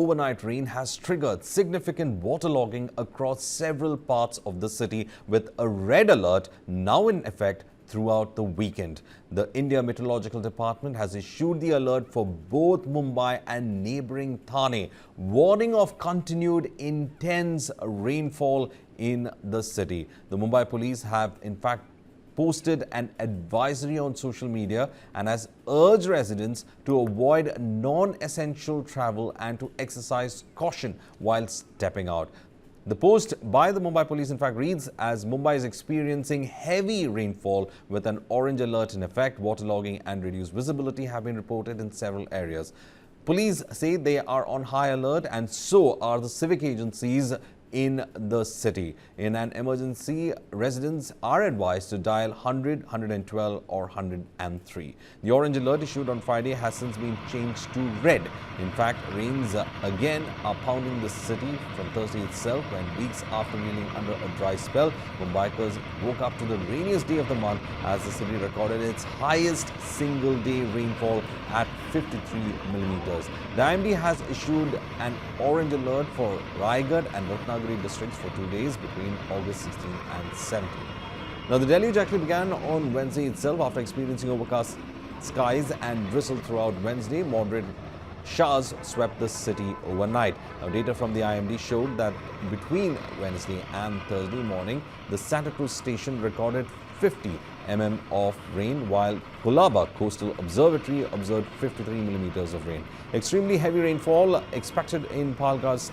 overnight rain has triggered significant waterlogging across several parts of the city, with a red alert now in effect throughout the weekend. The India Meteorological Department has issued the alert for both Mumbai and neighboring Thane, warning of continued intense rainfall in the city. The Mumbai police have in fact posted an advisory on social media and has urged residents to avoid non-essential travel and to exercise caution while stepping out. The post by the Mumbai police in fact reads, as Mumbai is experiencing heavy rainfall with an orange alert in effect, waterlogging and reduced visibility have been reported in several areas. Police say they are on high alert, and so are the civic agencies in the city. In an emergency, residents are advised to dial 100, 112 or 103. The orange alert issued on Friday has since been changed to red. In fact, rains again are pounding the city from Thursday itself, when weeks after reeling under a dry spell, Mumbaikars woke up to the rainiest day of the month as the city recorded its highest single-day rainfall at 53 millimeters. The IMD has issued an orange alert for Raigad and Ratnagiri districts for 2 days between August 16 and 17. Now, the deluge actually began on Wednesday itself after experiencing overcast skies and drizzle throughout Wednesday. Moderate showers swept the city overnight. Now, data from the IMD showed that between Wednesday and Thursday morning, the Santa Cruz station recorded 50 mm of rain, while Colaba Coastal Observatory observed 53 millimeters of rain. Extremely heavy rainfall expected in Palghar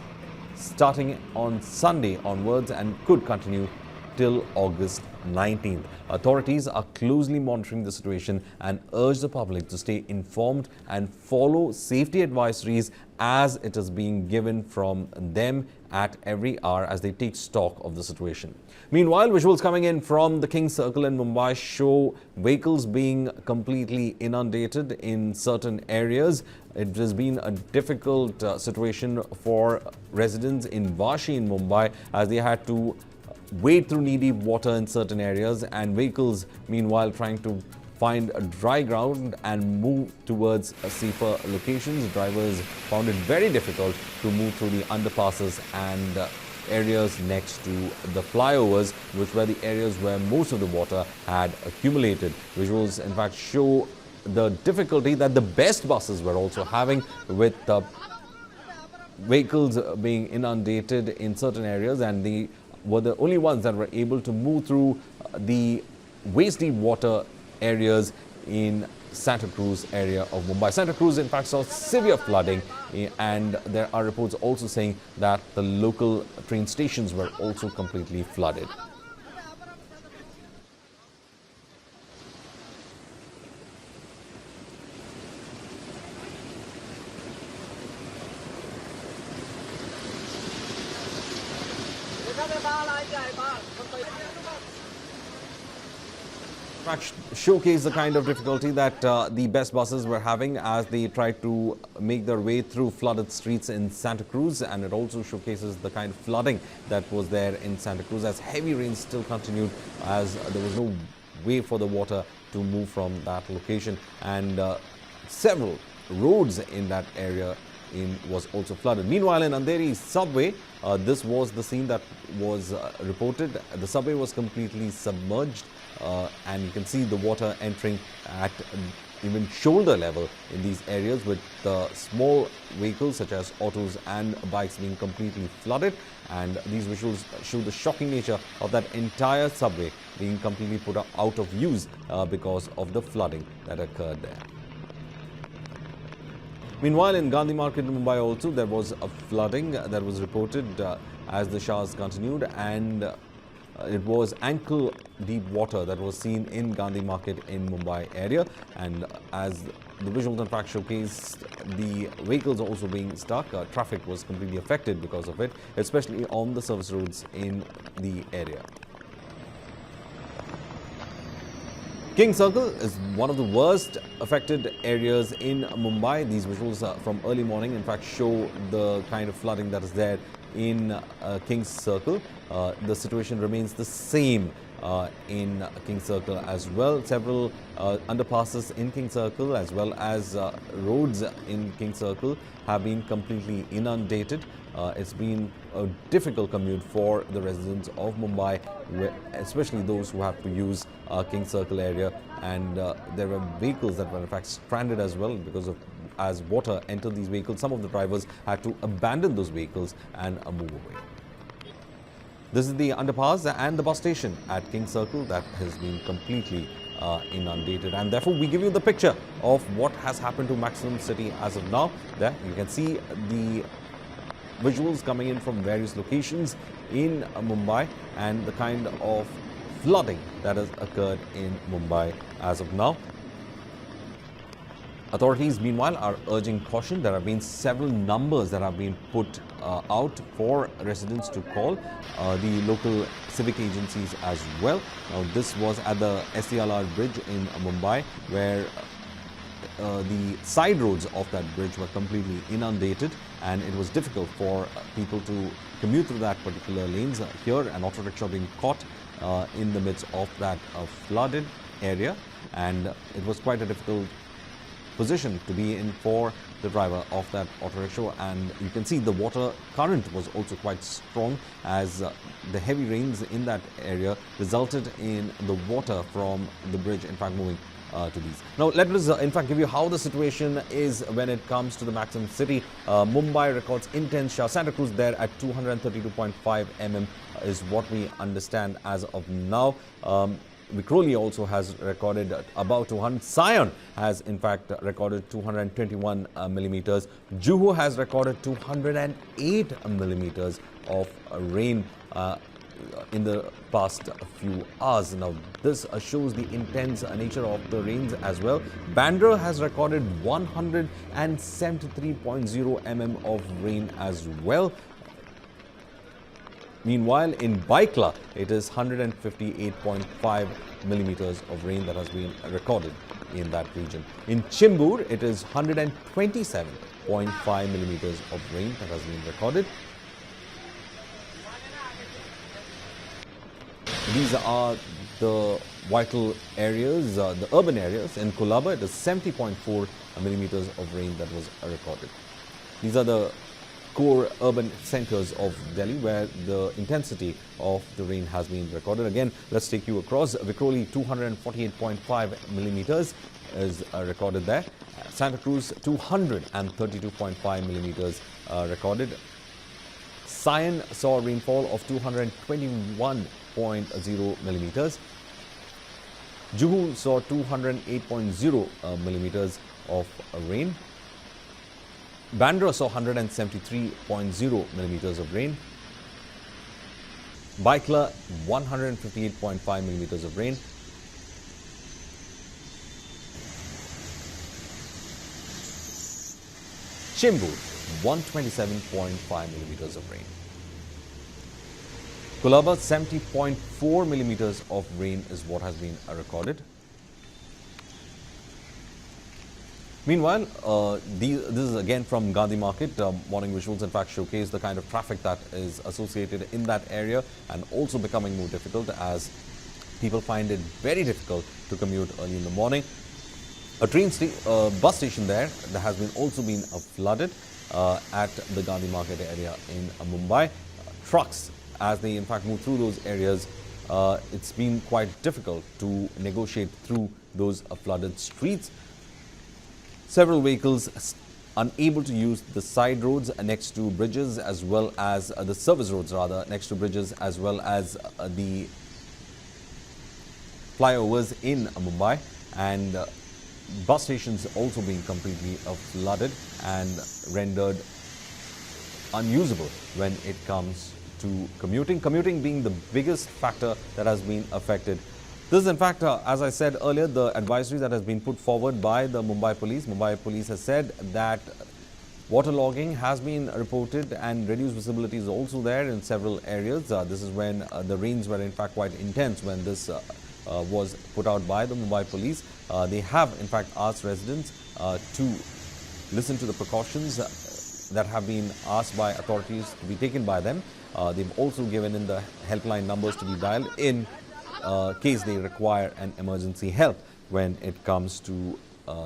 starting on Sunday onwards and could continue till August 19th. Authorities are closely monitoring the situation and urge the public to stay informed and follow safety advisories as it is being given from them at every hour as they take stock of the situation. Meanwhile, visuals coming in from the King Circle in Mumbai show vehicles being completely inundated in certain areas. It has been a difficult situation for residents in Vashi in Mumbai, as they had to wade through knee-deep water in certain areas, and vehicles meanwhile trying to find a dry ground and move towards safer locations. Drivers found it very difficult to move through the underpasses and areas next to the flyovers, which were the areas where most of the water had accumulated. Visuals in fact show the difficulty that the best buses were also having, with vehicles being inundated in certain areas, and they were the only ones that were able to move through the waist-deep water areas in Santa Cruz area of Mumbai. Santa Cruz in fact saw severe flooding, and there are reports also saying that the local train stations were also completely flooded. Showcase the kind of difficulty that the best buses were having as they tried to make their way through flooded streets in Santa Cruz, and it also showcases the kind of flooding that was there in Santa Cruz as heavy rains still continued, as there was no way for the water to move from that location, and several roads in that area was also flooded. Meanwhile, in Andheri's subway, this was the scene that was reported. The subway was completely submerged, and you can see the water entering at even shoulder level in these areas, with small vehicles such as autos and bikes being completely flooded. And these visuals show the shocking nature of that entire subway being completely put out of use because of the flooding that occurred there. Meanwhile, in Gandhi Market in Mumbai also, there was a flooding that was reported as the showers continued, and it was ankle-deep water that was seen in Gandhi Market in Mumbai area. And as the visuals in fact showcased, the vehicles also being stuck. Traffic was completely affected because of it, especially on the service roads in the area. King Circle is one of the worst affected areas in Mumbai. These visuals from early morning in fact show the kind of flooding that is there in King's Circle. The situation remains the same in King's Circle as well. Several underpasses in King's Circle as well as roads in King's Circle have been completely inundated. It's been a difficult commute for the residents of Mumbai, especially those who have to use King's Circle area, and there were vehicles that were in fact stranded as well because of as water entered these vehicles. Some of the drivers had to abandon those vehicles and move away. This is the underpass and the bus station at King's Circle that has been completely inundated, and therefore we give you the picture of what has happened to Maximum City as of now. There you can see the visuals coming in from various locations in Mumbai and the kind of flooding that has occurred in Mumbai as of now. Authorities, meanwhile, are urging caution. There have been several numbers that have been put out for residents to call the local civic agencies as well. Now, this was at the SCLR bridge in Mumbai, where the side roads of that bridge were completely inundated, and it was difficult for people to commute through that particular lanes. Here, an auto rickshaw being caught in the midst of that flooded area, and it was quite a difficult position to be in for the driver of that auto rickshaw. And you can see the water current was also quite strong, as the heavy rains in that area resulted in the water from the bridge in fact moving to these. Now let us in fact give you how the situation is when it comes to the Maximum City. Mumbai records intense shower. Santa Cruz there at 232.5 mm is what we understand as of now. Vikroli also has recorded about 200. Sion has in fact recorded 221 millimeters. Juhu has recorded 208 millimeters of rain in the past few hours. Now this shows the intense nature of the rains as well. Bandra has recorded 173.0 mm of rain as well. Meanwhile, in Baikla, it is 158.5 millimeters of rain that has been recorded in that region. In Chimbur, it is 127.5 millimeters of rain that has been recorded. These are the vital areas, the urban areas. In Colaba, it is 70.4 millimeters of rain that was recorded. These are the core urban centers of Delhi where the intensity of the rain has been recorded. Again, let's take you across. Vikroli, 248.5 millimeters is recorded there. Santa Cruz, 232.5 millimeters recorded. Sion saw rainfall of 221.0 millimeters. Juhu saw 208.0 millimeters of rain. Bandra saw 173.0 millimeters of rain. Baikla, 158.5 millimeters of rain. Chimbur, 127.5 millimeters of rain. Colaba, 70.4 millimeters of rain is what has been recorded. Meanwhile, this is again from Gandhi Market. Morning visuals in fact showcase the kind of traffic that is associated in that area, and also becoming more difficult as people find it very difficult to commute early in the morning. A bus station there that has been also been flooded at the Gandhi Market area in Mumbai. Trucks, as they in fact move through those areas, it's been quite difficult to negotiate through those flooded streets. Several vehicles unable to use the side roads next to bridges, as well as the service roads rather next to bridges, as well as the flyovers in Mumbai, and bus stations also being completely flooded and rendered unusable when it comes to commuting. Commuting being the biggest factor that has been affected. This is in fact, as I said earlier, the advisory that has been put forward by the Mumbai Police. Mumbai Police has said that waterlogging has been reported and reduced visibility is also there in several areas. This is when the rains were in fact quite intense when this was put out by the Mumbai Police. They have in fact asked residents to listen to the precautions that have been asked by authorities to be taken by them. They've also given in the helpline numbers to be dialed in case they require an emergency help when it comes to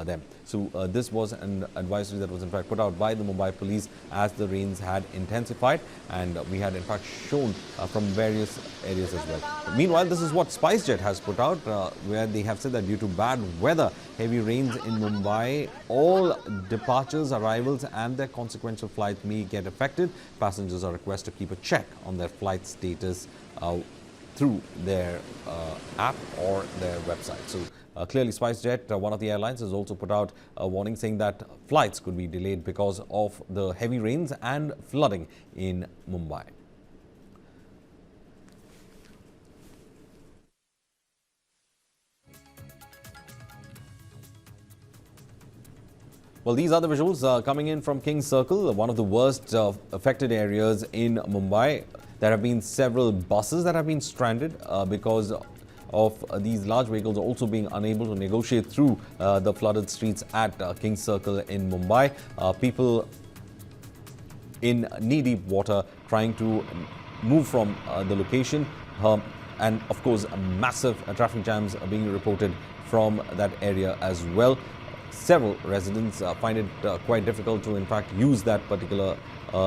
them. So this was an advisory that was in fact put out by the Mumbai police as the rains had intensified, and we had in fact shown from various areas as well. Meanwhile, this is what SpiceJet has put out, where they have said that due to bad weather, heavy rains in Mumbai, all departures, arrivals and their consequential flights may get affected. Passengers are requested to keep a check on their flight status through their app or their website. So clearly SpiceJet, one of the airlines, has also put out a warning saying that flights could be delayed because of the heavy rains and flooding in Mumbai. Well, these are the visuals coming in from King's Circle, one of the worst affected areas in Mumbai. There have been several buses that have been stranded because of these large vehicles also being unable to negotiate through the flooded streets at King's Circle in Mumbai. People in knee-deep water trying to move from the location, and of course massive traffic jams are being reported from that area as well. Several residents find it quite difficult to in fact use that particular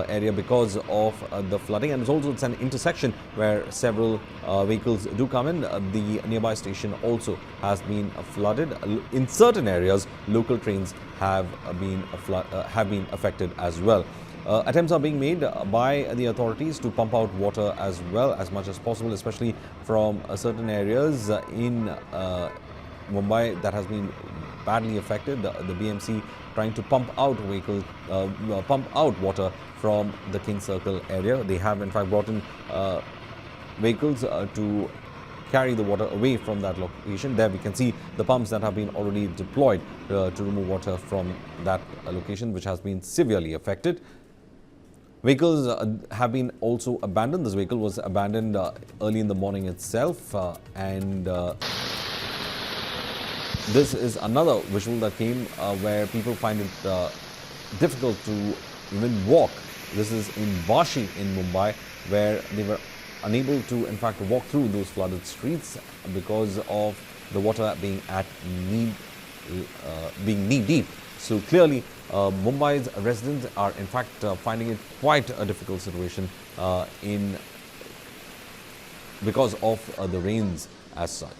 area because of the flooding, and it's an intersection where several vehicles do come in. The nearby station also has been flooded. In certain areas, local trains have been affected as well. Attempts are being made by the authorities to pump out water as well as much as possible, especially from certain areas in Mumbai that has been badly affected. The BMC trying to pump out water from the King Circle area. They have in fact brought in vehicles to carry the water away from that location. There we can see the pumps that have been already deployed to remove water from that location, which has been severely affected. Vehicles have been also abandoned. This vehicle was abandoned early in the morning itself, and this is another visual that came where people find it difficult to even walk. This is in Vashi in Mumbai, where they were unable to in fact walk through those flooded streets because of the water being knee deep. So clearly Mumbai's residents are in fact finding it quite a difficult situation because of the rains as such.